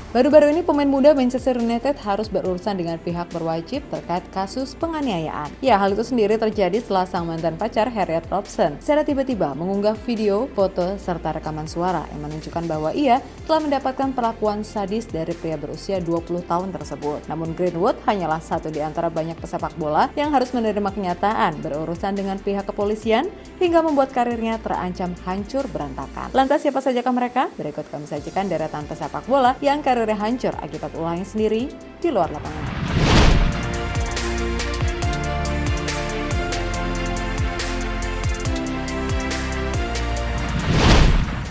Baru-baru ini pemain muda Manchester United harus berurusan dengan pihak berwajib terkait kasus penganiayaan. Ya, hal itu sendiri terjadi setelah sang mantan pacar Harriet Robson secara tiba-tiba mengunggah video, foto, serta rekaman suara yang menunjukkan bahwa ia telah mendapatkan perlakuan sadis dari pria berusia 20 tahun tersebut. Namun Greenwood hanyalah satu di antara banyak pesepak bola yang harus menerima kenyataan berurusan dengan pihak kepolisian hingga membuat karirnya terancam hancur berantakan. Lantas siapa sajakah mereka? Berikut kami sajikan deretan pesepak bola yang karirnya hancur akibat ulahnya sendiri di luar lapangan.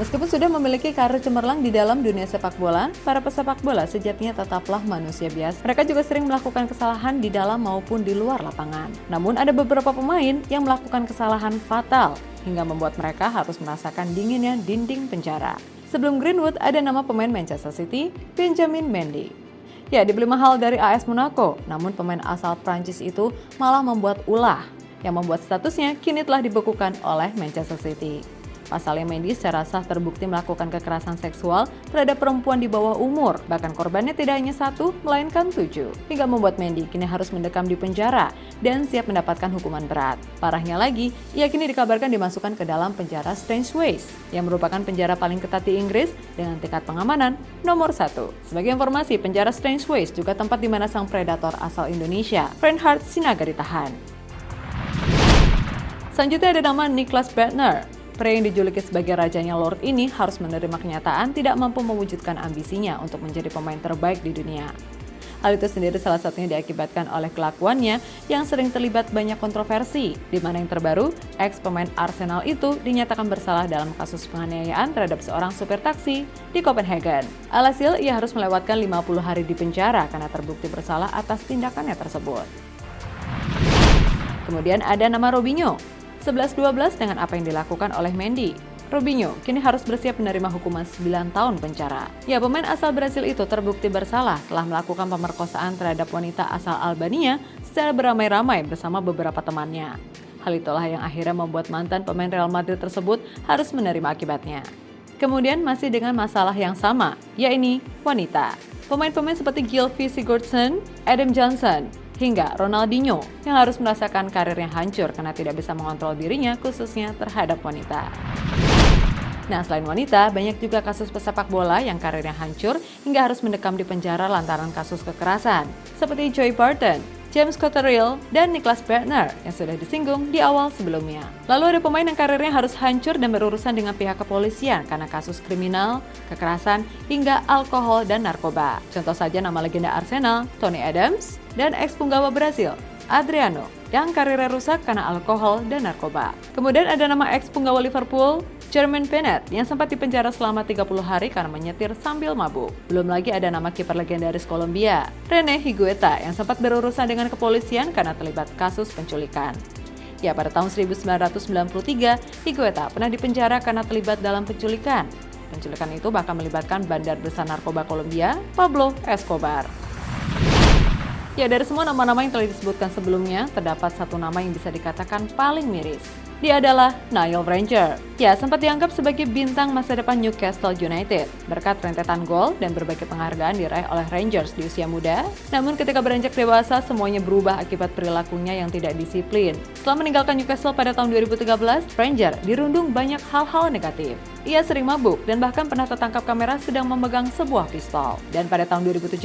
Meskipun sudah memiliki karir cemerlang di dalam dunia sepak bola, para pesepak bola sejatinya tetaplah manusia biasa. Mereka juga sering melakukan kesalahan di dalam maupun di luar lapangan. Namun ada beberapa pemain yang melakukan kesalahan fatal hingga membuat mereka harus merasakan dinginnya dinding penjara. Sebelum Greenwood, ada nama pemain Manchester City, Benjamin Mendy. Ya, dibeli mahal dari AS Monaco, namun pemain asal Prancis itu malah membuat ulah, yang membuat statusnya kini telah dibekukan oleh Manchester City. Pasalnya Mendy secara sah terbukti melakukan kekerasan seksual terhadap perempuan di bawah umur, bahkan korbannya tidak hanya 1, melainkan 7. Hingga membuat Mendy kini harus mendekam di penjara dan siap mendapatkan hukuman berat. Parahnya lagi, ia kini dikabarkan dimasukkan ke dalam penjara Strangeways, yang merupakan penjara paling ketat di Inggris dengan tingkat pengamanan nomor 1. Sebagai informasi, penjara Strangeways juga tempat di mana sang predator asal Indonesia, Reinhard Sinaga ditahan. Selanjutnya ada nama Niklas Bendtner. Pria yang dijuluki sebagai rajanya Lord ini harus menerima kenyataan tidak mampu mewujudkan ambisinya untuk menjadi pemain terbaik di dunia. Hal itu sendiri salah satunya diakibatkan oleh kelakuannya yang sering terlibat banyak kontroversi, di mana yang terbaru, ex-pemain Arsenal itu dinyatakan bersalah dalam kasus penganiayaan terhadap seorang supir taksi di Copenhagen. Alhasil, ia harus melewatkan 50 hari di penjara karena terbukti bersalah atas tindakannya tersebut. Kemudian ada nama Robinho. 11-12 dengan apa yang dilakukan oleh Mendy. Robinho kini harus bersiap menerima hukuman 9 tahun penjara. Ya, pemain asal Brasil itu terbukti bersalah telah melakukan pemerkosaan terhadap wanita asal Albania secara beramai-ramai bersama beberapa temannya. Hal itulah yang akhirnya membuat mantan pemain Real Madrid tersebut harus menerima akibatnya. Kemudian masih dengan masalah yang sama, yaitu wanita. Pemain-pemain seperti Gylfi Sigurdsson, Adam Johnson, hingga Ronaldinho yang harus merasakan karirnya hancur karena tidak bisa mengontrol dirinya khususnya terhadap wanita. Nah, selain wanita, banyak juga kasus pesepak bola yang karirnya hancur hingga harus mendekam di penjara lantaran kasus kekerasan, seperti Joey Barton, James Cotterill, dan Niklas Bendtner yang sudah disinggung di awal sebelumnya. Lalu ada pemain yang karirnya harus hancur dan berurusan dengan pihak kepolisian karena kasus kriminal, kekerasan, hingga alkohol dan narkoba. Contoh saja nama legenda Arsenal, Tony Adams, dan ex-punggawa Brasil, Adriano, yang karirnya rusak karena alkohol dan narkoba. Kemudian ada nama ex-punggawa Liverpool, Jermaine Pennant, yang sempat dipenjara selama 30 hari karena menyetir sambil mabuk. Belum lagi ada nama kiper legendaris Kolombia, René Higuita, yang sempat berurusan dengan kepolisian karena terlibat kasus penculikan. Ya, pada tahun 1993, Higuita pernah dipenjara karena terlibat dalam penculikan. Penculikan itu bahkan melibatkan bandar besar narkoba Kolombia, Pablo Escobar. Ya, dari semua nama-nama yang telah disebutkan sebelumnya, terdapat satu nama yang bisa dikatakan paling miris. Dia adalah Nigel Ranger. Ya, sempat dianggap sebagai bintang masa depan Newcastle United berkat rentetan gol dan berbagai penghargaan diraih oleh Rangers di usia muda. Namun ketika beranjak dewasa, semuanya berubah akibat perilakunya yang tidak disiplin. Setelah meninggalkan Newcastle pada tahun 2013, Ranger dirundung banyak hal-hal negatif. Ia sering mabuk dan bahkan pernah tertangkap kamera sedang memegang sebuah pistol. Dan pada tahun 2017,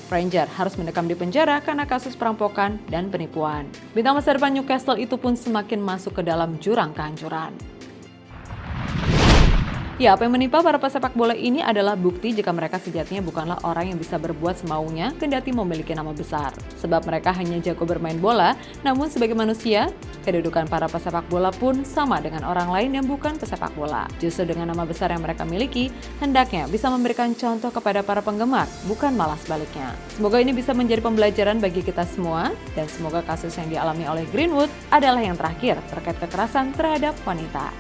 Ranger harus mendekam di penjara karena kasus perampokan dan penipuan. Bintang masa depan Newcastle itu pun semakin masuk ke dalam jurang kehancuran. Ya, apa yang menimpa para pesepak bola ini adalah bukti jika mereka sejatinya bukanlah orang yang bisa berbuat semaunya kendati memiliki nama besar. Sebab mereka hanya jago bermain bola, namun sebagai manusia, kedudukan para pesepak bola pun sama dengan orang lain yang bukan pesepak bola. Justru dengan nama besar yang mereka miliki, hendaknya bisa memberikan contoh kepada para penggemar, bukan malah sebaliknya. Semoga ini bisa menjadi pembelajaran bagi kita semua, dan semoga kasus yang dialami oleh Greenwood adalah yang terakhir terkait kekerasan terhadap wanita.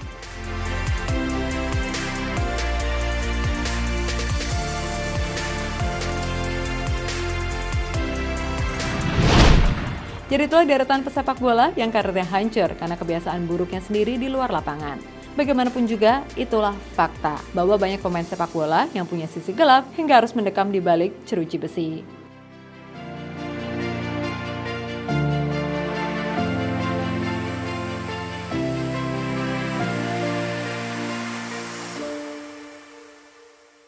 Jadi itulah deretan pesepak bola yang karirnya hancur karena kebiasaan buruknya sendiri di luar lapangan. Bagaimanapun juga, itulah fakta bahwa banyak pemain sepak bola yang punya sisi gelap hingga harus mendekam di balik jeruji besi.